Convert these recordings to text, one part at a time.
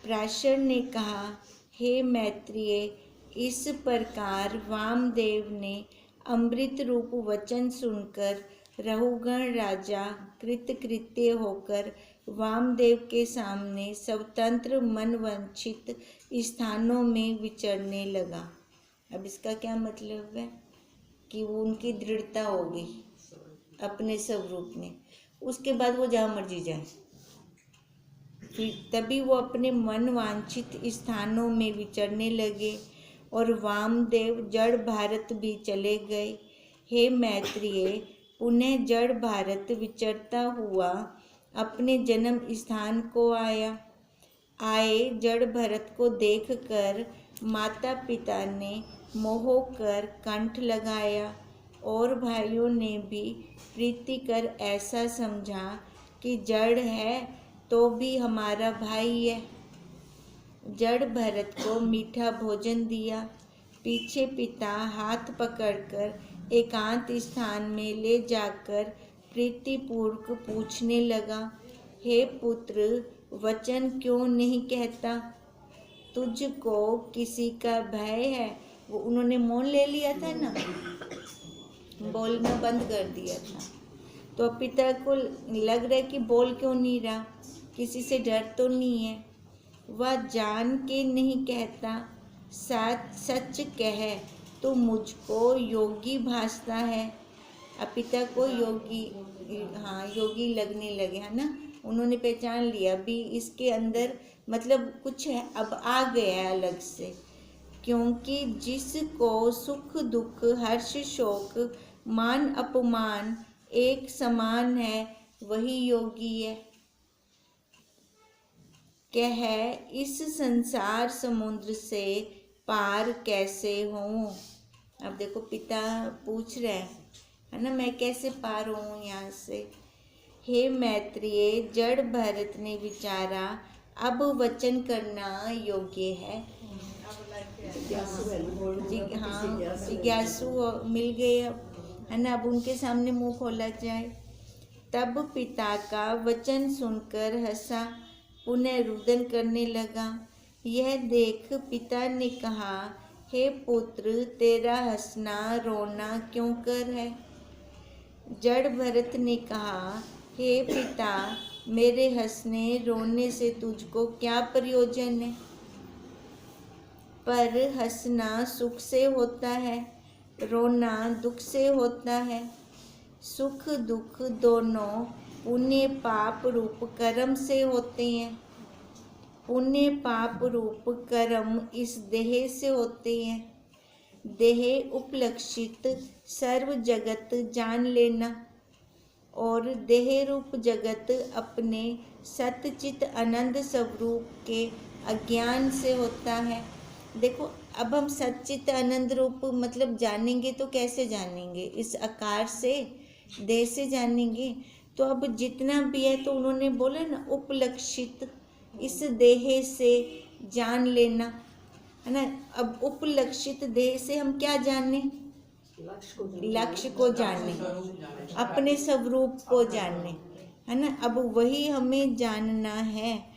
पराशर ने कहा, हे मैत्रेय, इस प्रकार वामदेव ने अमृत रूप वचन सुनकर रहुगण राजा कृतकृत्य होकर वामदेव के सामने स्वतंत्र मनवांछित स्थानों में विचरने लगा। अब इसका क्या मतलब है कि वो उनकी दृढ़ता हो गई अपने स्वरूप में। उसके बाद वो जहाँ मर्जी जाए, फिर तभी वो अपने मन वांछित स्थानों में विचरने लगे और वामदेव जड़ भारत भी चले गए। हे मैत्रेय, पुनः जड़ भारत विचरता हुआ अपने जन्म स्थान को आए जड़ भरत को देखकर माता पिता ने मोह कर कंठ लगाया और भाइयों ने भी प्रीति कर ऐसा समझा कि जड़ है तो भी हमारा भाई है। जड़ भरत को मीठा भोजन दिया। पीछे पिता हाथ पकड़कर एकांत स्थान में ले जाकर प्रीतिपूर्वक पूछने लगा, हे पुत्र, वचन क्यों नहीं कहता? तुझको किसी का भय है? वो उन्होंने मौन ले लिया था ना, बोलना बंद कर दिया था। तो पिता को लग रहा है कि बोल क्यों नहीं रहा, किसी से डर तो नहीं है। वह जान के नहीं कहता, सच कह तो मुझको योगी भासता है। अब पिता को योगी लगने लगे, है ना। उन्होंने पहचान लिया भी इसके अंदर मतलब कुछ है, अब आ गया है अलग से। क्योंकि जिसको सुख दुख हर्ष शोक मान अपमान एक समान है, वही योगी है। कह इस संसार समुद्र से पार कैसे हों? अब देखो पिता पूछ रहे हैं, है ना, मैं कैसे पार हूँ यहाँ से। हे मैत्रेय, जड़ भरत ने विचारा, अब वचन करना योग्य है। जिज्ञासु मिल गए अब, है ना। अब उनके सामने मुंह खोला जाए। तब पिता का वचन सुनकर हंसा, पुनः रुदन करने लगा। यह देख पिता ने कहा, हे पुत्र, तेरा हंसना रोना क्यों कर है? जड़ भरत ने कहा, हे पिता, मेरे हंसने रोने से तुझको क्या प्रयोजन है? पर हंसना सुख से होता है, रोना दुख से होता है। सुख दुख दोनों पुण्य पाप रूप कर्म से होते हैं। पुण्य पाप रूप कर्म इस देह से होते हैं। देह उपलक्षित सर्व जगत जान लेना और देह रूप जगत अपने सतचित आनंद स्वरूप के अज्ञान से होता है। देखो, अब हम सच्चित आनंद रूप मतलब जानेंगे तो कैसे जानेंगे? इस आकार से, देह से जानेंगे। तो अब जितना भी है, तो उन्होंने बोला ना, उपलक्षित इस देह से जान लेना, है ना। अब उपलक्षित देह से हम क्या जाने? लक्ष्य को जाने, अपने स्वरूप को जाने, है ना। अब वही हमें जानना है।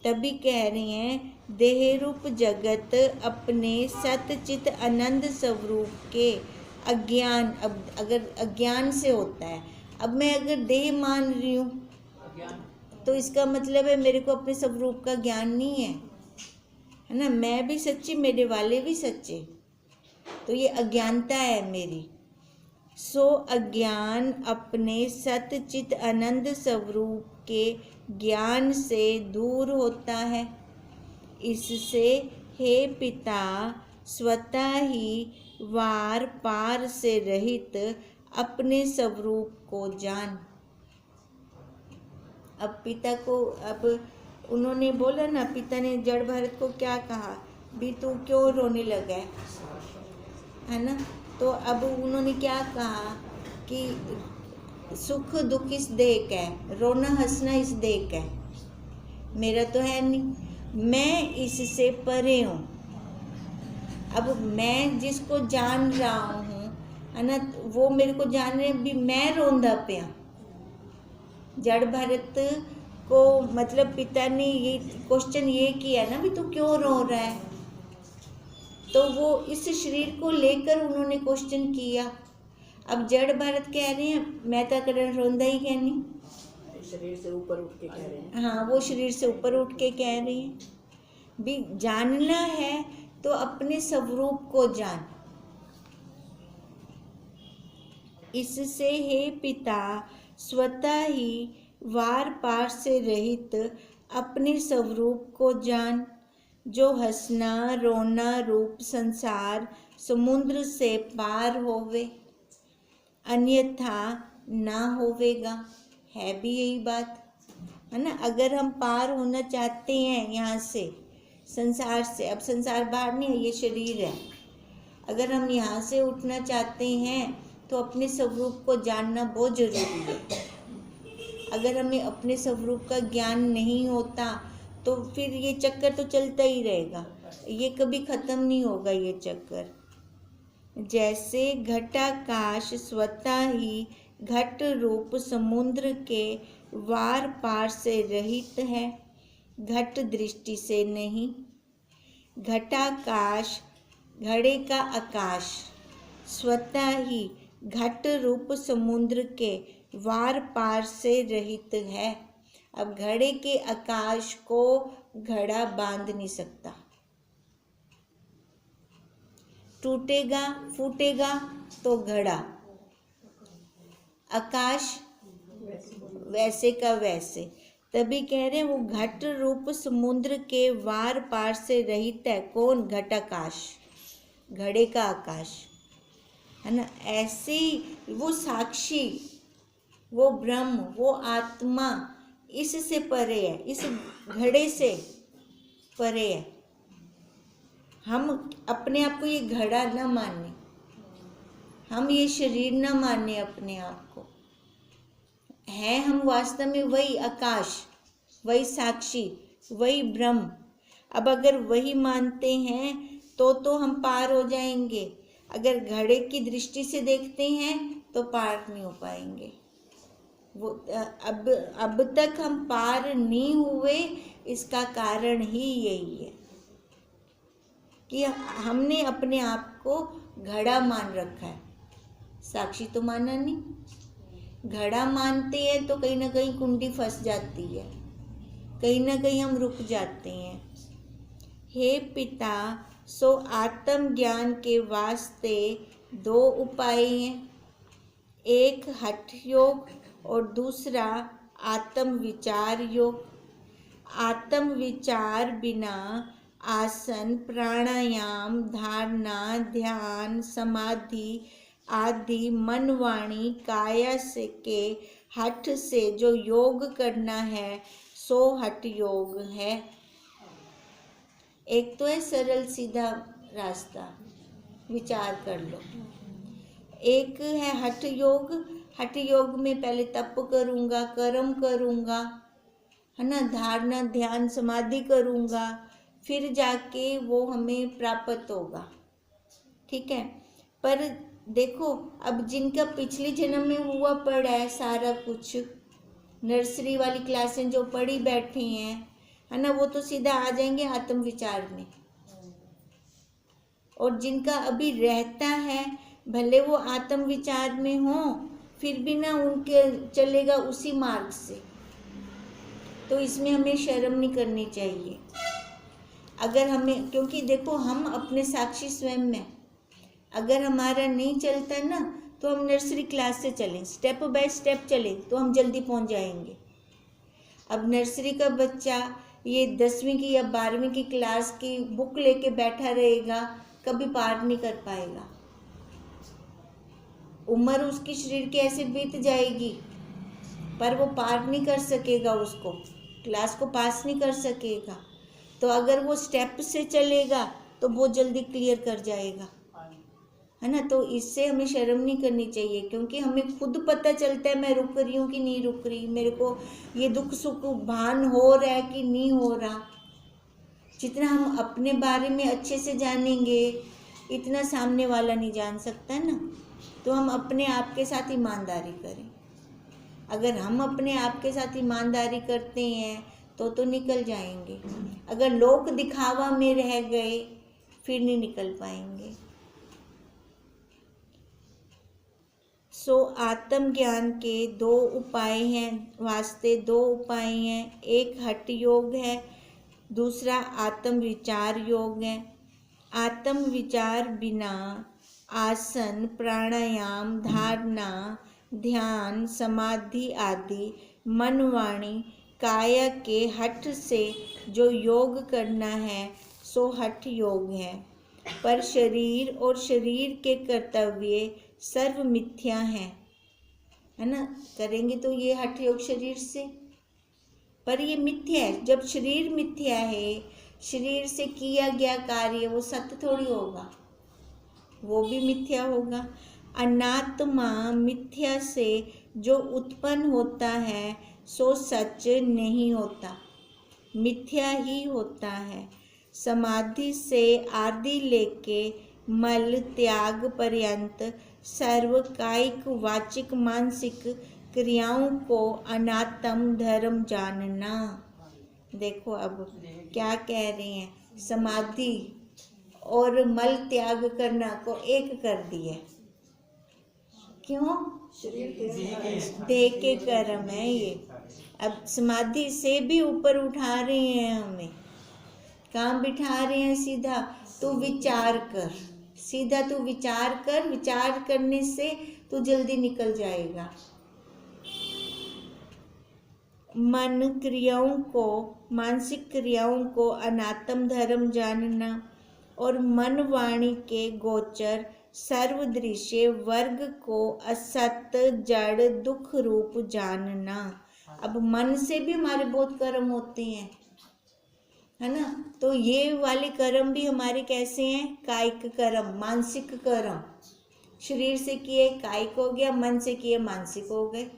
तभी कह रही हैं, देह रूप जगत अपने सतचित आनंद स्वरूप के अज्ञान, अब अगर अज्ञान से होता है। अब मैं अगर देह मान रही हूँ तो इसका मतलब है मेरे को अपने स्वरूप का ज्ञान नहीं है ना। मैं भी सच्ची, मेरे वाले भी सच्चे, तो ये अज्ञानता है मेरी। सो अज्ञान अपने सतचित आनंद स्वरूप के ज्ञान से दूर होता है। इससे हे पिता, स्वतः ही वार पार से रहित अपने स्वरूप को जान। अब पिता को, अब उन्होंने बोला ना, पिता ने जड़ भरत को क्या कहा, भी तू क्यों रोने लगा है ना। तो अब उन्होंने क्या कहा कि सुख दुख इस देह का है, रोना हंसना इस देह का है, मेरा तो है नहीं, मैं इससे परे हूँ। अब मैं जिसको जान रहा हूँ, है ना, वो मेरे को जान रहे भी मैं रोंदा पिया। जड़ भरत को मतलब पिता ने ये क्वेश्चन ये किया ना, भी तू क्यों रो रहा है, तो वो इस शरीर को लेकर उन्होंने क्वेश्चन किया। अब जड़ भारत कह रहे हैं मैं तो करण रोंदा ही कहनी, शरीर से ऊपर उठ के कह रहे हैं। हाँ, वो शरीर से ऊपर उठ के कह रही हैं भी जानना है तो अपने स्वरूप को जान। इससे हे पिता स्वतः ही वार पार से रहित अपने स्वरूप को जान, जो हंसना रोना रूप संसार समुद्र से पार होवे, अन्यथा ना होवेगा। है भी यही बात है ना। अगर हम पार होना चाहते हैं यहाँ से संसार से, अब संसार बाहर नहीं है, ये शरीर है, अगर हम यहाँ से उठना चाहते हैं तो अपने स्वरूप को जानना बहुत जरूरी है। अगर हमें अपने स्वरूप का ज्ञान नहीं होता तो फिर ये चक्कर तो चलता ही रहेगा, ये कभी खत्म नहीं होगा ये चक्कर। जैसे घटाकाश स्वतः ही घट रूप समुद्र के वार पार से रहित है, घट दृष्टि से नहीं। घटाकाश घड़े का आकाश स्वतः ही घट रूप समुद्र के वार पार से रहित है। अब घड़े के आकाश को घड़ा बांध नहीं सकता, टूटेगा फूटेगा तो घड़ा, आकाश वैसे का वैसे। तभी कह रहे हैं वो घट रूप समुद्र के वार पार से रहित है। कौन? घटाकाश, घड़े का आकाश है ना। ऐसे वो साक्षी, वो ब्रह्म, वो आत्मा इससे परे है, इस घड़े से परे है। हम अपने आप को ये घड़ा न माने, हम ये शरीर न माने अपने आप को, है हम वास्तव में वही आकाश, वही साक्षी, वही ब्रह्म। अब अगर वही मानते हैं तो हम पार हो जाएंगे। अगर घड़े की दृष्टि से देखते हैं तो पार नहीं हो पाएंगे। वो अब तक हम पार नहीं हुए, इसका कारण ही यही है कि हमने अपने आप को घड़ा मान रखा है, साक्षी तो माना नहीं। घड़ा मानते हैं तो कहीं ना कहीं कुंडी फंस जाती है, कहीं ना कहीं हम रुक जाते हैं। हे पिता, सो आत्म ज्ञान के वास्ते दो उपाय हैं, एक हठ योग और दूसरा आत्म विचार योग। आत्म विचार बिना आसन प्राणायाम धारणा ध्यान समाधि आदि मन वाणी काया से के हठ से जो योग करना है सो हठ योग है। एक तो है सरल सीधा रास्ता, विचार कर लो। एक है हठ योग। हठ योग में पहले तप करूँगा, कर्म करूँगा, है ना, धारणा ध्यान समाधि करूँगा, फिर जाके वो हमें प्राप्त होगा। ठीक है। पर देखो अब जिनका पिछले जन्म में हुआ पड़ा है सारा कुछ, नर्सरी वाली क्लासें जो पढ़ी बैठे हैं, है ना, वो तो सीधा आ जाएंगे आत्म विचार में। और जिनका अभी रहता है, भले वो आत्म विचार में हो, फिर भी ना उनके चलेगा उसी मार्ग से। तो इसमें हमें शर्म नहीं करनी चाहिए। अगर हमें, क्योंकि देखो हम अपने साक्षी स्वयं में, अगर हमारा नहीं चलता ना तो हम नर्सरी क्लास से चलें, स्टेप बाय स्टेप चलें तो हम जल्दी पहुंच जाएंगे। अब नर्सरी का बच्चा ये 10वीं की या 12वीं की क्लास की बुक लेके बैठा रहेगा, कभी पार नहीं कर पाएगा। उम्र उसकी शरीर की ऐसे बीत जाएगी पर वो पार नहीं कर सकेगा, उसको क्लास को पास नहीं कर सकेगा। तो अगर वो स्टेप से चलेगा तो बहुत जल्दी क्लियर कर जाएगा, है ना। तो इससे हमें शर्म नहीं करनी चाहिए, क्योंकि हमें खुद पता चलता है मैं रुक रही हूँ कि नहीं रुक रही, मेरे को ये दुख सुख भान हो रहा है कि नहीं हो रहा। जितना हम अपने बारे में अच्छे से जानेंगे इतना सामने वाला नहीं जान सकता ना। तो हम अपने आप के साथ ईमानदारी करें। अगर हम अपने आप के साथ ईमानदारी करते हैं तो निकल जाएंगे। अगर लोक दिखावा में रह गए फिर नहीं निकल पाएंगे। सो आत्म ज्ञान के दो उपाय हैं, वास्ते दो उपाय हैं। एक हठ योग है, दूसरा आत्म विचार योग है। आत्म विचार बिना आसन, प्राणायाम, धारणा, ध्यान, समाधि आदि मन, वाणी, काया के हठ से जो योग करना है सो हठ योग है। पर शरीर और शरीर के कर्तव्य सर्व मिथ्या है ना। करेंगे तो ये हठ योग शरीर से, पर ये मिथ्या है। जब शरीर मिथ्या है, शरीर से किया गया कार्य वो सत्य थोड़ी होगा, वो भी मिथ्या होगा। अनात्मा मिथ्या से जो उत्पन्न होता है सो सच नहीं होता, मिथ्या ही होता है। समाधि से आदि लेके मल त्याग पर्यंत सर्व कायिक, वाचिक, मानसिक क्रियाओं को अनात्म धर्म जानना। देखो अब क्या कह रहे हैं, समाधि और मल त्याग करना को एक कर दिया। क्यों? देह के कर्म है ये। अब समाधि से भी ऊपर उठा रहे हैं हमें, काम बिठा रहे हैं सीधा। तू विचार कर, सीधा तू विचार कर, विचार करने से तू जल्दी निकल जाएगा। मन क्रियाओं को, मानसिक क्रियाओं को अनात्म धर्म जानना और मन वाणी के गोचर सर्वदृश्य वर्ग को असत, जड़, दुख रूप जानना। अब मन से भी हमारे बहुत कर्म होते हैं, है ना। तो ये वाले कर्म भी हमारे कैसे हैं? कायिक कर्म, मानसिक कर्म। शरीर से किए कायिक हो गया, मन से किए मानसिक हो गए।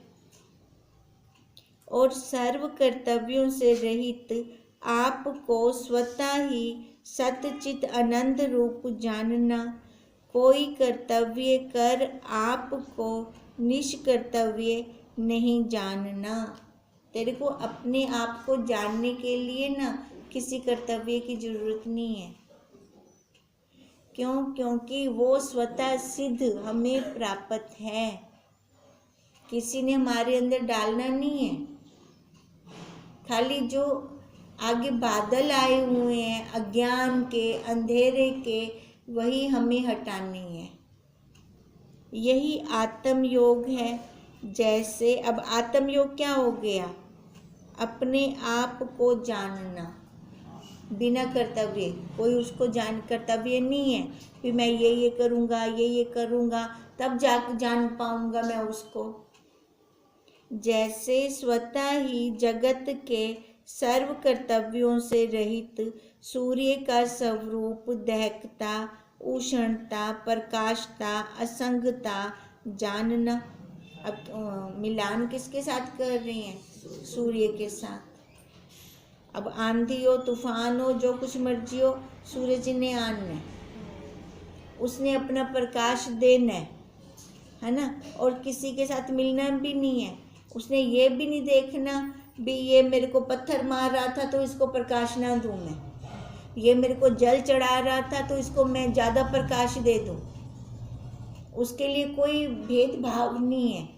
और सर्व कर्तव्यों से रहित आपको स्वतः ही सतचित आनंद रूप जानना। कोई कर्तव्य कर आपको निष्कर्तव्य नहीं जानना। तेरे को अपने आप को जानने के लिए ना किसी कर्तव्य की जरूरत नहीं है। क्यों? क्योंकि वो स्वतः सिद्ध हमें प्राप्त है, किसी ने हमारे अंदर डालना नहीं है। खाली जो आगे बादल आए हुए हैं अज्ञान के, अंधेरे के, वही हमें हटानी है। यही आत्म योग है। जैसे अब आत्म योग क्या हो गया? अपने आप को जानना बिना कर्तव्य। कोई उसको कर्तव्य नहीं है कि मैं ये करूँगा, ये करूँगा तब जान पाऊँगा मैं उसको। जैसे स्वतः ही जगत के सर्व कर्तव्यों से रहित सूर्य का स्वरूप दहकता, उष्णता, प्रकाशता, असंगता जानना। अब मिलान किसके साथ कर रहे हैं? सूर्य के साथ। अब आंधी हो, तूफान हो, जो कुछ मर्जी हो, सूरज ने आना है, उसने अपना प्रकाश देना है ना। और किसी के साथ मिलना भी नहीं है। उसने ये भी नहीं देखना भी ये मेरे को पत्थर मार रहा था तो इसको प्रकाश ना दूं मैं, ये मेरे को जल चढ़ा रहा था तो इसको मैं ज़्यादा प्रकाश दे दूं। उसके लिए कोई भेदभाव नहीं है।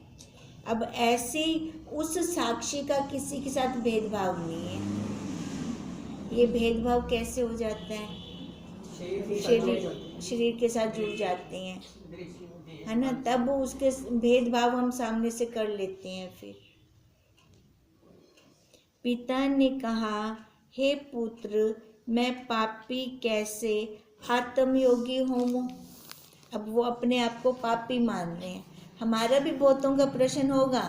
अब ऐसे उस साक्षी का किसी के साथ भेदभाव नहीं है। ये भेदभाव कैसे हो जाता है? शरीर के साथ जुड़ जाते हैं, है ना। तब उसके भेदभाव हम सामने से कर लेते हैं। फिर पिता ने कहा, हे पुत्र, मैं पापी कैसे आत्मयोगी हूँ। अब वो अपने आप को पापी मान रहे हैं। हमारा भी बहुतों का प्रश्न होगा,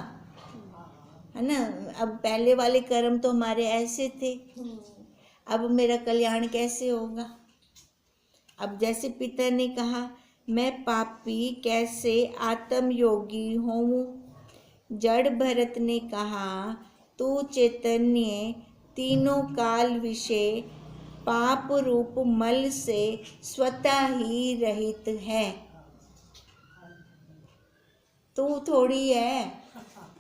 है ना। अब पहले वाले कर्म तो हमारे ऐसे थे, अब मेरा कल्याण कैसे होगा? अब जैसे पिता ने कहा, मैं पापी कैसे आत्मयोगी हूँ। जड़ भरत ने कहा, तू चैतन्य तीनों काल विषय पाप रूप मल से स्वतः ही रहित है। तू थोड़ी है,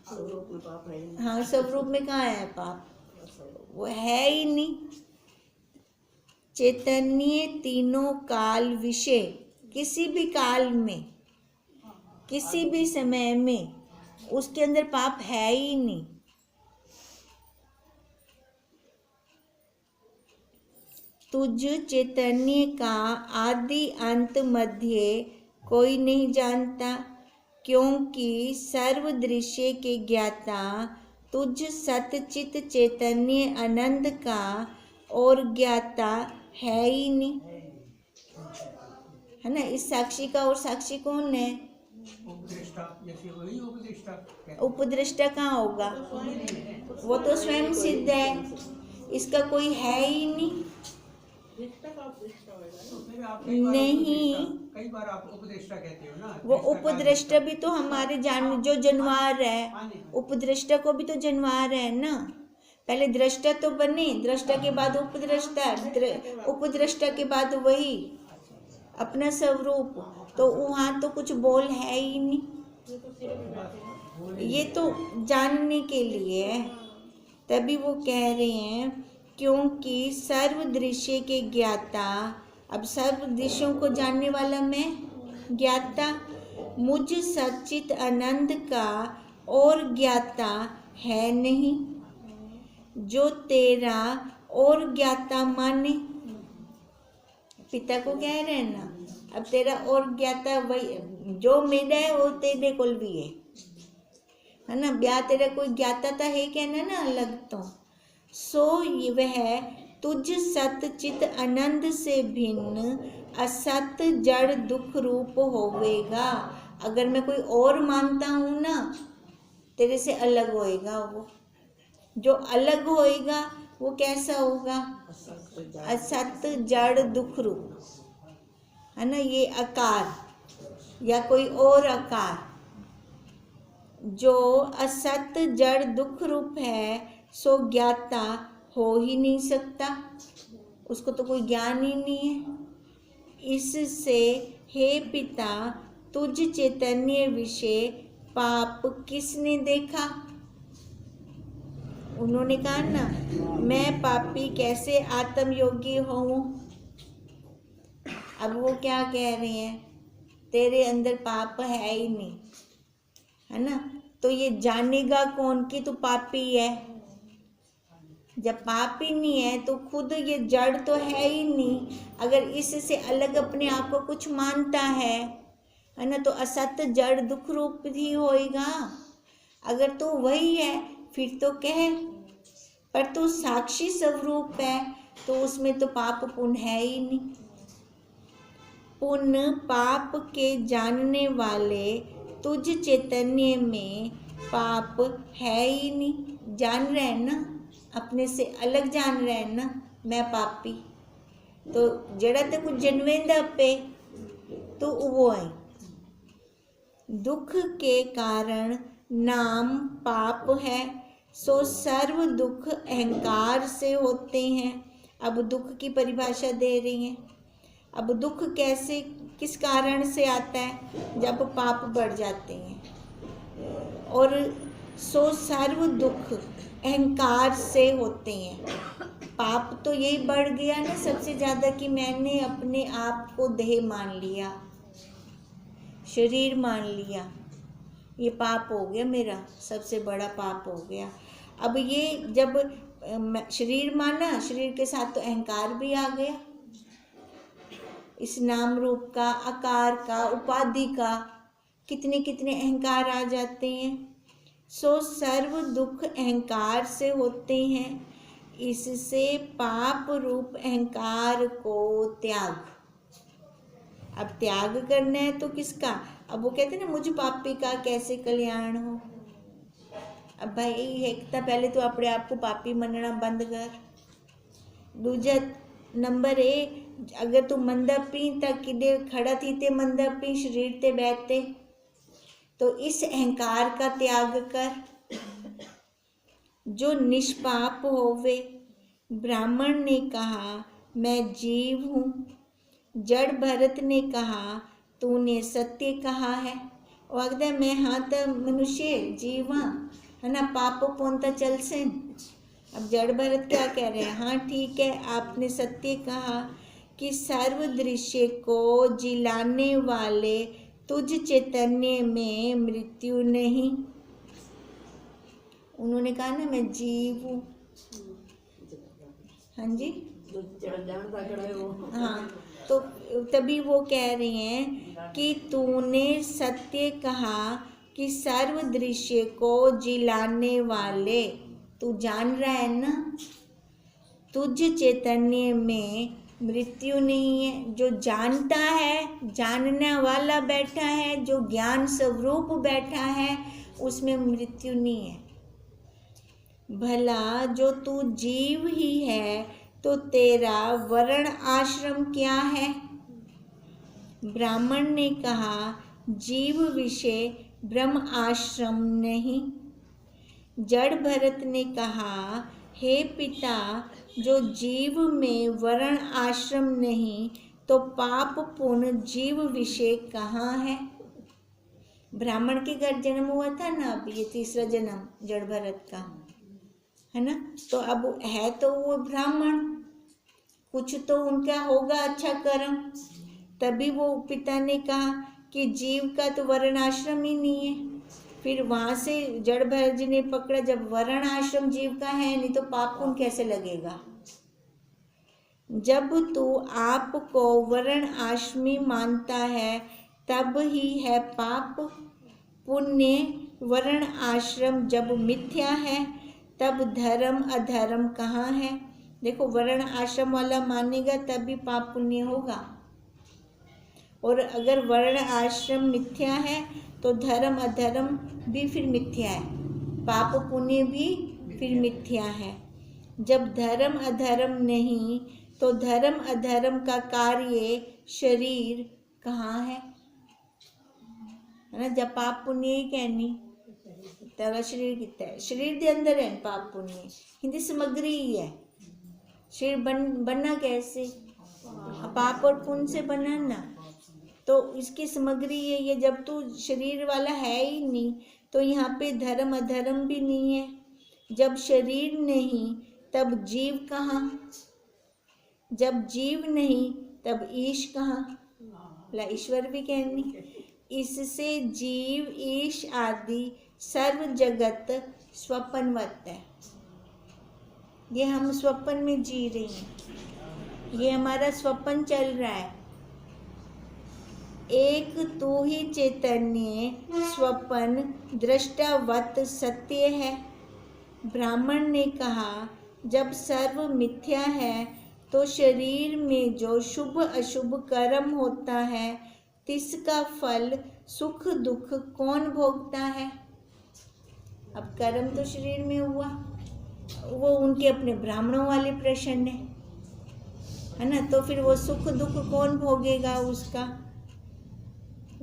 स्वरूप में पाप है ही नहीं। हाँ, स्वरूप में कहाँ है पाप? वो है ही नहीं। चैतन्य तीनों काल विषय, किसी भी काल में, किसी भी समय में उसके अंदर पाप है ही नहीं। तुझ चैतन्य का आदि अंत मध्य कोई नहीं जानता, क्योंकि सर्वदृश्य के ज्ञाता तुझ सतचित चैतन्य आनंद का और ज्ञाता है ही नहीं, है ना। इस साक्षी का और साक्षी कौन है? उपदेष्टा, जैसे वही उपदेष्टा। उपदृष्टा कहाँ होगा? वो तो स्वयं सिद्ध है, इसका कोई है ही नहीं। तो फिर आप नहीं, कई बार आप उपदेष्टा कहते हो ना। वो उपदृष्टा भी तो हमारे जान जो जनवार है, उपदृष्टा को भी तो जनवार है ना। पहले दृष्टा तो बने, दृष्टा के बाद उपदृष्टा, उपदृष्टा के बाद वही अपना स्वरूप। तो वहाँ तो कुछ बोल है ही नहीं। ये तो जानने के लिए है, तभी वो कह रहे हैं क्योंकि सर्व दृश्य के ज्ञाता, अब सर्व दृश्यों को जानने वाला मैं ज्ञाता, मुझ सच्चित आनंद का और ज्ञाता है नहीं, जो तेरा और ज्ञाता माने। पिता को कह रहे हैं ना, अब तेरा और ज्ञाता वही जो मेरा है वो तेरे कोल भी है ना। ब्याह तेरा कोई ज्ञाता था है कहना ना अलग। तो सो वह तुझ सत चित आनंद से भिन्न असत जड़ दुख रूप होवेगा। अगर मैं कोई और मानता हूँ ना, तेरे से अलग होएगा। वो जो अलग होएगा वो कैसा होगा? असत जड़ दुख रूप, है ना। ये आकार या कोई और आकार जो असत जड़ दुख रूप है, सो ज्ञाता हो ही नहीं सकता, उसको तो कोई ज्ञान ही नहीं है। इससे हे पिता, तुझ चैतन्य विषय पाप किसने देखा? उन्होंने कहा ना, मैं पापी कैसे आत्मयोगी हूँ। अब वो क्या कह रहे हैं? तेरे अंदर पाप है ही नहीं, है ना। तो ये जानेगा कौन कि तू पापी है? जब पाप ही नहीं है तो खुद ये जड़ तो है ही नहीं। अगर इससे अलग अपने आप को कुछ मानता है ना, तो असत जड़ दुख रूप ही होएगा। अगर तो वही है फिर तो कह, पर तू साक्षी स्वरूप है तो उसमें तो पाप पुण्य है ही नहीं। पुण्य पाप के जानने वाले तुझ चैतन्य में पाप है ही नहीं। जान रहे हैं ना, अपने से अलग जान रहे हैं ना, मैं पापी। तो जड़ा तो कुछ जनवेंदा पे तो वो है। दुख के कारण नाम पाप है, सो सर्व दुख अहंकार से होते हैं। अब दुख की परिभाषा दे रही हैं। अब दुख कैसे, किस कारण से आता है? जब पाप बढ़ जाते हैं। और सो सर्व दुख अहंकार से होते हैं। पाप तो यही बढ़ गया ना सबसे ज़्यादा कि मैंने अपने आप को देह मान लिया, शरीर मान लिया। ये पाप हो गया, मेरा सबसे बड़ा पाप हो गया। अब ये जब शरीर माना, शरीर के साथ तो अहंकार भी आ गया। इस नाम रूप का, आकार का, उपाधि का कितने कितने अहंकार आ जाते हैं। सो सर्व दुख अहंकार से होते हैं। इससे पाप रूप अहंकार को त्याग। अब त्याग करना है तो किसका? अब वो कहते हैं ना, मुझ पापी का कैसे कल्याण हो। अब भाई एक तो पहले तो अपने आप को पापी मनना बंद कर। दूजा नंबर ए, अगर तू मंदा पी तक किडे खड़ा थी ते मंदा पी शरीर ते बैठते, तो इस अहंकार का त्याग कर जो निष्पाप होवे। ब्राह्मण ने कहा मैं जीव हूँ, जड़ भरत ने कहा तूने सत्य कहा है। वो आखदा मैं हाँ तो मनुष्य जीव हाँ, है ना, पाप पोंता चल से। अब जड़ भरत क्या कह रहे हैं, हाँ ठीक है, आपने सत्य कहा कि सर्व दृश्य को जिलाने वाले तुझ चैतन्य में मृत्यु नहीं। उन्होंने कहा ना मैं जीव हूँ, हाँ जी, जो जानता करे वो। हाँ, तो तभी वो कह रही हैं कि तूने सत्य कहा कि सर्व दृश्य को जिलाने वाले, तू जान रहा है ना, तुझ चैतन्य में मृत्यु नहीं है। जो जानता है, जानने वाला बैठा है, जो ज्ञान स्वरूप बैठा है, उसमें मृत्यु नहीं है। भला जो तू जीव ही है तो तेरा वर्ण आश्रम क्या है? ब्राह्मण ने कहा जीव विषय ब्रह्म आश्रम नहीं। जड़ भरत ने कहा हे पिता, जो जीव में वर्ण आश्रम नहीं तो पाप पुण्य जीव विषय कहाँ है? ब्राह्मण के घर जन्म हुआ था ना, अब ये तीसरा जन्म जड़ भरत का है ना, तो अब है तो वो ब्राह्मण, कुछ तो उनका होगा अच्छा कर्म, तभी वो पिता ने कहा कि जीव का तो वर्ण आश्रम ही नहीं है। फिर वहाँ से जड़ भरत जी ने पकड़ा, जब वर्ण आश्रम जीव का है नहीं तो पाप पुण्य कैसे लगेगा? जब तू आपको वर्ण आश्रमी मानता है तब ही है पाप पुण्य। वर्ण आश्रम जब मिथ्या है तब धर्म अधर्म कहाँ है? देखो, वर्ण आश्रम वाला मानेगा तभी पाप पुण्य होगा, और अगर वर्ण आश्रम मिथ्या है तो धर्म अधर्म भी फिर मिथ्या है, पाप पुण्य भी फिर मिथ्या है। जब धर्म अधर्म नहीं तो धर्म अधर्म का कार्य शरीर कहाँ है ना? जब पाप पुण्य ही कहनी तेरा शरीर कितना है, शरीर के अंदर है पाप पुण्य, हिंदी सामग्री ही है। शरीर बनना कैसे? पाप और पुण्य से बना ना, तो इसकी सामग्री ये जब तू शरीर वाला है ही नहीं तो यहाँ पे धर्म अधर्म भी नहीं है। जब शरीर नहीं तब जीव कहाँ? जब जीव नहीं तब ईश कहाँ? ईश्वर भी कहनी। इससे जीव ईश आदि सर्व जगत स्वप्नवत है। ये हम स्वप्न में जी रहे हैं, ये हमारा स्वप्न चल रहा है। एक तू ही चैतन्य स्वप्न दृष्टावत सत्य है। ब्राह्मण ने कहा जब सर्व मिथ्या है तो शरीर में जो शुभ अशुभ कर्म होता है तिसका फल सुख दुख कौन भोगता है? अब कर्म तो शरीर में हुआ, वो उनके अपने ब्राह्मणों वाले प्रश्न है ना, तो फिर वो सुख दुख कौन भोगेगा उसका?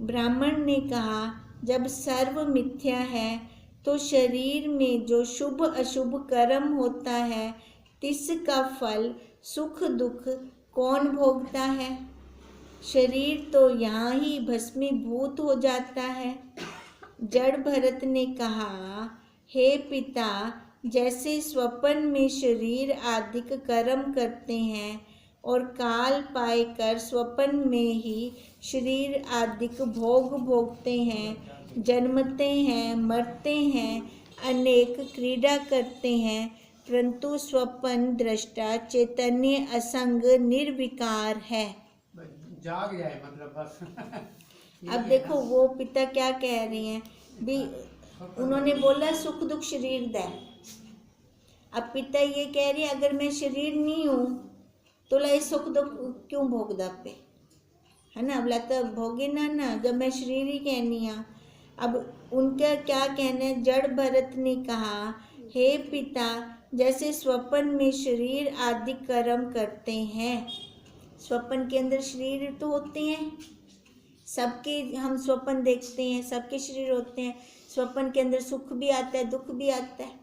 ब्राह्मण ने कहा जब सर्व मिथ्या है तो शरीर में जो शुभ अशुभ कर्म होता है तिसका फल सुख दुख कौन भोगता है? शरीर तो यहाँ ही भस्मीभूत हो जाता है। जड़ भरत ने कहा हे पिता, जैसे स्वप्न में शरीर आदि कर्म करते हैं और काल पाकर स्वप्न में ही शरीर आदि भोग भोगते हैं, जन्मते हैं, मरते हैं, अनेक क्रीड़ा करते हैं, परंतु स्वप्न दृष्टा चैतन्य असंग निर्विकार है। जाग जाए मतलब बस। अब देखो वो पिता क्या कह रहे हैं भी, उन्होंने बोला सुख दुख शरीर दे। अब पिता ये कह रहे हैं अगर मैं शरीर नहीं हूँ तो ला सुख दुख क्यों भोगदा पे, है ना? अब तो भोगे ना जब मैं शरीर ही कहनी आ। अब उनका क्या कहना है? जड़ भरत ने कहा हे पिता, जैसे स्वप्न में शरीर आदि कर्म करते हैं, स्वप्न के अंदर शरीर तो होते हैं, सबके हम स्वप्न देखते हैं, सबके शरीर होते हैं, स्वप्न के अंदर सुख भी आता है दुख भी आता है।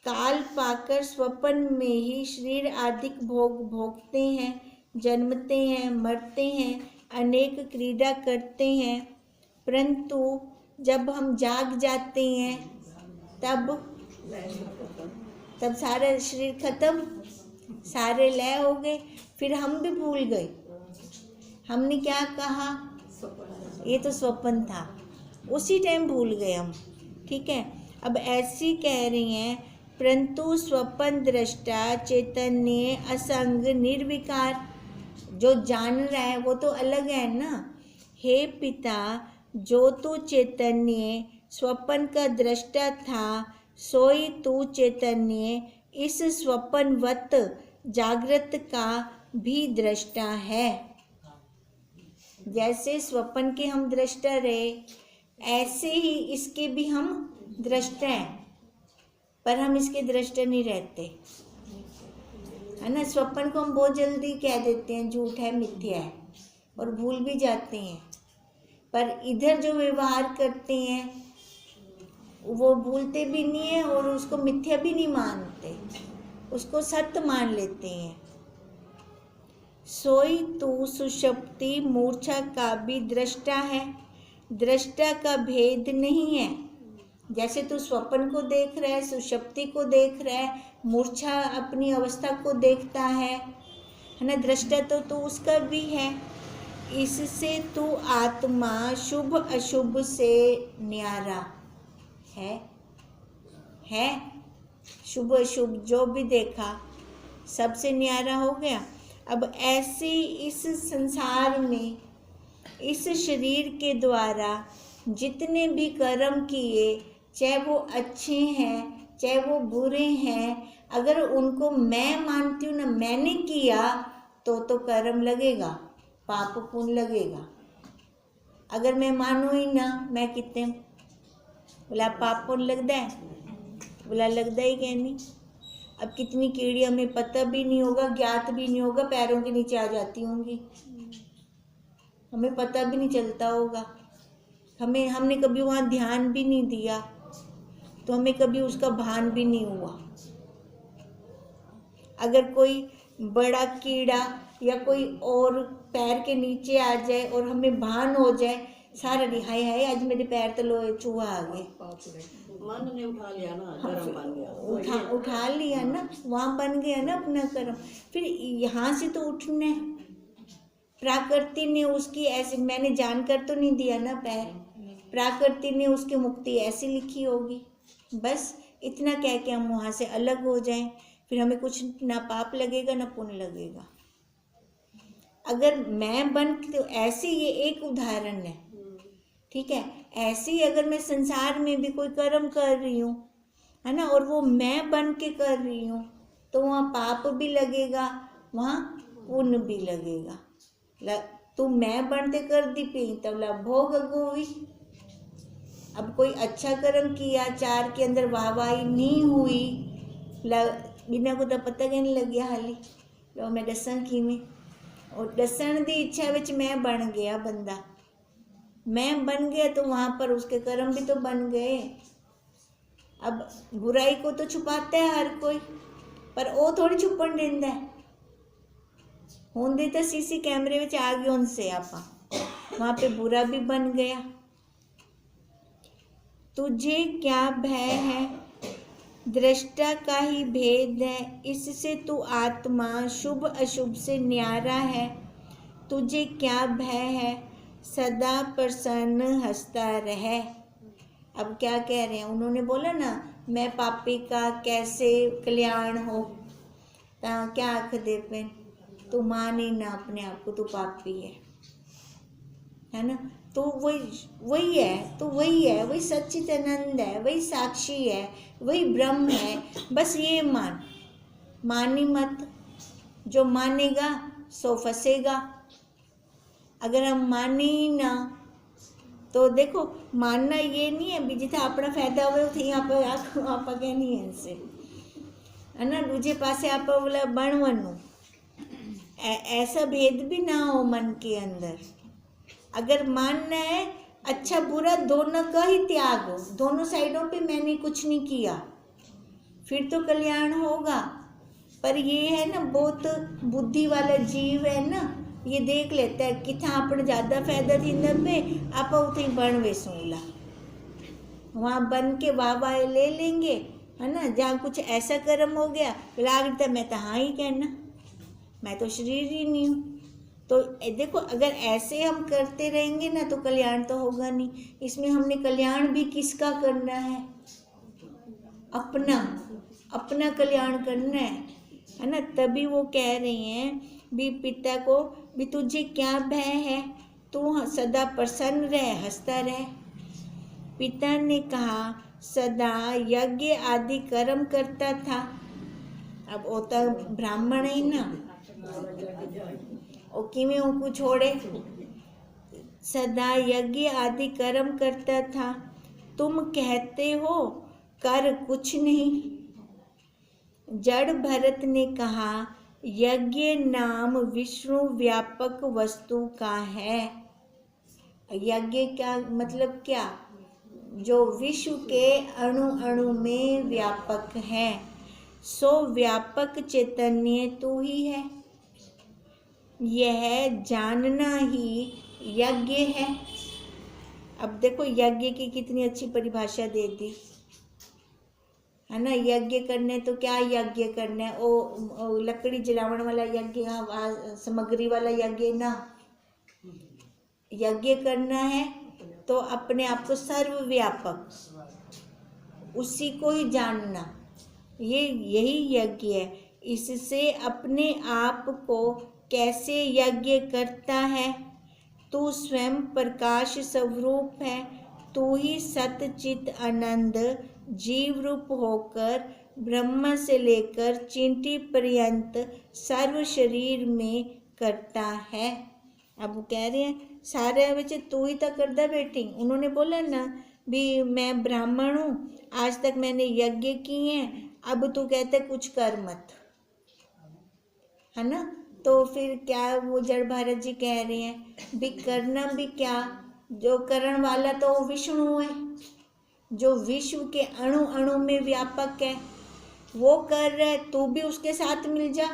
काल पाकर स्वप्न में ही शरीर आदि भोग भोगते हैं, जन्मते हैं, मरते हैं, अनेक क्रीड़ा करते हैं, परंतु जब हम जाग जाते हैं तब सारा शरीर खत्म, सारे लय हो गए। फिर हम भी भूल गए, हमने क्या कहा, ये तो स्वप्न था, उसी टाइम भूल गए हम। ठीक है, अब ऐसी कह रही हैं, परंतु स्वप्न दृष्टा चैतन्य असंग निर्विकार, जो जान रहा है वो तो अलग है ना। हे पिता, जो तू चैतन्य स्वप्न का दृष्टा था, सोई तू चैतन्य इस स्वप्नवत जागृत का भी दृष्टा है। जैसे स्वप्न के हम दृष्टा रहे, ऐसे ही इसके भी हम दृष्टा हैं, पर हम इसके दृष्टा नहीं रहते, है ना। स्वप्न को हम बहुत जल्दी कह देते हैं झूठ है, मिथ्या है, और भूल भी जाते हैं। पर इधर जो व्यवहार करते हैं वो भूलते भी नहीं है और उसको मिथ्या भी नहीं मानते, उसको सत्य मान लेते हैं। सोई तू सुषुप्ति मूर्छा का भी दृष्टा है, दृष्टा का भेद नहीं है। जैसे तू स्वप्न को देख रहा है, सुषुप्ति को देख रहा है, मूर्छा अपनी अवस्था को देखता है ना, दृष्टा तो तू उसका भी है। इससे तू आत्मा शुभ अशुभ से न्यारा है, शुभ अशुभ जो भी देखा सबसे न्यारा हो गया। अब ऐसे इस संसार में, इस शरीर के द्वारा जितने भी कर्म किए, चाहे वो अच्छे हैं चाहे वो बुरे हैं, अगर उनको मैं मानती हूँ ना, मैंने किया, तो कर्म लगेगा, पाप पुण्य लगेगा। अगर मैं मानूँ ही ना, मैं कितने, बोला पाप पुण्य लगता है, बोला लगता ही क्या नहीं। अब कितनी कीड़ी हमें पता भी नहीं होगा, ज्ञात भी नहीं होगा, पैरों के नीचे आ जाती होंगी, हमें पता भी नहीं चलता होगा। हमने कभी वहाँ ध्यान भी नहीं दिया, तो हमें कभी उसका भान भी नहीं हुआ। अगर कोई बड़ा कीड़ा या कोई और पैर के नीचे आ जाए और हमें भान हो जाए, सारा हाय हाय आज मेरे पैर तले चूहा आ गए, मन ने उठा लिया ना, कर्म बन गया, उठा लिया ना, वहाँ बन गया ना अपना कर्म। फिर यहाँ से तो उठना है, प्रकृति ने उसकी ऐसे, मैंने जानकर तो नहीं दिया ना पैर, प्रकृति ने उसकी मुक्ति ऐसी लिखी होगी। बस इतना कह के हम वहाँ से अलग हो जाएं, फिर हमें कुछ ना पाप लगेगा ना पुण्य लगेगा। अगर मैं बन, तो ऐसे ये एक उदाहरण है, ठीक है। ऐसे ही अगर मैं संसार में भी कोई कर्म कर रही हूँ, है ना, और वो मैं बन के कर रही हूँ, तो वहाँ पाप भी लगेगा, वहाँ पुण्य भी लगेगा। तू मैं बनते कर दी पी, तब भोग गोवी। अब कोई अच्छा कर्म किया, चार के अंदर वाहवाही नहीं हुई, बिना को तो पता नहीं लग गया, हाली लो मैं दसन की में, और दसन की इच्छा विच मैं बन गया बंदा, मैं बन गया, तो वहाँ पर उसके कर्म भी तो बन गए। अब बुराई को तो छुपाता है हर कोई, पर वो थोड़ी छुपन देंदा है। होंदे तो सीसी कैमरे में आ गए उनसे, आपा वहाँ पे बुरा भी बन गया। तुझे क्या भय है, दृष्टा का ही भेद है, इससे तू आत्मा शुभ अशुभ से न्यारा है। तुझे क्या भय है, सदा प्रसन्न हंसता रहे। अब क्या कह रहे हैं, उन्होंने बोला ना मैं पापी का कैसे कल्याण हो, तो क्या आख दे पे, तू माने ना अपने आप को, तू पापी है ना। तो वही है, तो वही है, वही सच्चिदानंद है, वही साक्षी है, वही ब्रह्म है। बस ये मानी मत, जो मानेगा सो फंसेगा। अगर हम माने ही ना, तो देखो मानना ये नहीं है भी जिथे अपना फायदा हो थी आप कहनी है इनसे, है ना, दूजे पासे आप बोला बनवनु, ऐसा भेद भी ना हो मन के अंदर। अगर मानना है अच्छा बुरा दोनों का ही त्याग हो, दोनों साइडों पे मैंने कुछ नहीं किया, फिर तो कल्याण होगा। पर ये है ना, बहुत बुद्धि वाला जीव है ना, ये देख लेता है कि था अपने ज़्यादा फायदा थी पे आप उतनी बन वे सूला, वहाँ बन के वाह ले लेंगे, है ना। जहाँ कुछ ऐसा कर्म हो गया लागता मैं तो हाँ ही कहना, मैं तो शरीर ही नहीं हूँ। तो देखो अगर ऐसे हम करते रहेंगे ना तो कल्याण तो होगा नहीं। इसमें हमने कल्याण भी किसका करना है? अपना अपना कल्याण करना है ना। तभी वो कह रही हैं भी पिता को भी तुझे क्या भय है, तू सदा प्रसन्न रह, हंसता रह। पिता ने कहा सदा यज्ञ आदि कर्म करता था। अब वो तो ब्राह्मण ही ना, वो किमें उनको छोड़े। सदा यज्ञ आदि कर्म करता था, तुम कहते हो कर कुछ नहीं। जड़ भरत ने कहा यज्ञ नाम विष्णु व्यापक वस्तु का है। यज्ञ क्या मतलब क्या? जो विश्व के अणु अणु में व्यापक है, सो व्यापक चैतन्य तू ही है। यह जानना ही यज्ञ है। अब देखो यज्ञ की कितनी अच्छी परिभाषा दे दी, है ना। यज्ञ करने तो क्या यज्ञ करना है? ओ लकड़ी जलावन वाला यज्ञ, सामग्री वाला यज्ञ ना। यज्ञ करना है तो अपने आप को सर्वव्यापक, उसी को ही जानना, यही यज्ञ है। इससे अपने आप को कैसे यज्ञ करता है? तू स्वयं प्रकाश स्वरूप है, तू ही सतचित आनंद जीव रूप होकर ब्रह्म से लेकर चींटी पर्यंत सर्व शरीर में करता है। अब वो कह रहे हैं सारे बच्चे तू ही तो करदा बेटी। उन्होंने बोला ना भी मैं ब्राह्मण हूँ, आज तक मैंने यज्ञ किए हैं, अब तू कहते कुछ कर मत, है ना। तो फिर क्या वो जड़ भारत जी कह रहे हैं भी करना भी क्या, जो करण वाला तो विष्णु है, जो विश्व के अणु अणु में व्यापक है, वो कर रहे, तू भी उसके साथ मिल जा।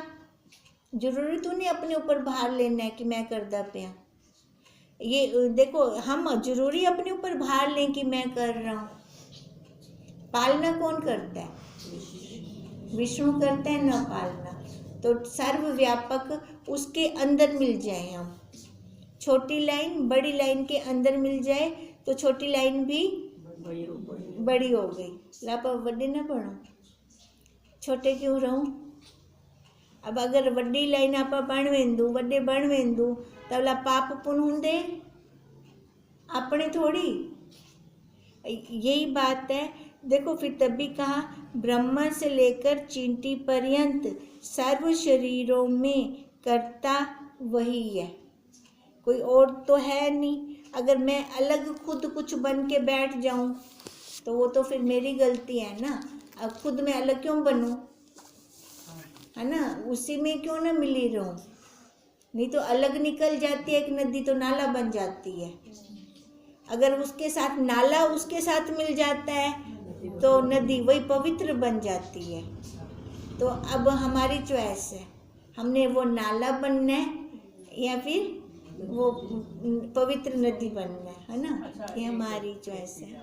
जरूरी तो नहीं अपने ऊपर भार लेना है कि मैं करदा पिया। ये देखो हम जरूरी अपने ऊपर भार लें कि मैं कर रहा हूँ। पालना कौन करता है? विष्णु करता है ना पालना। तो सर्वव्यापक उसके अंदर मिल जाए हम, छोटी लाइन बड़ी लाइन के अंदर मिल जाए तो छोटी लाइन भी बड़ी हो गई। लापा वड्डे ना पढ़ो, छोटे क्यों रहूं? अब अगर वड्डी लाइन आप बण वेंदू, वड्डे बण वेंदू तबला पाप पुण्य हुंदे अपने थोड़ी। यही बात है। देखो फिर तभी कहा ब्रह्मा से लेकर चींटी पर्यंत सर्व शरीरों में करता वही है, कोई और तो है नहीं। अगर मैं अलग खुद कुछ बन के बैठ जाऊं तो वो तो फिर मेरी गलती है ना। अब खुद मैं अलग क्यों बनूं, है ना, उसी में क्यों ना मिली रहूं। नहीं तो अलग निकल जाती है एक नदी तो नाला बन जाती है। अगर उसके साथ नाला उसके साथ मिल जाता है तो नदी वही पवित्र बन जाती है। तो अब हमारी चॉइस है, हमने वो नाला बनना है या फिर वो पवित्र नदी बनना है ना। ये हमारी चॉइस है।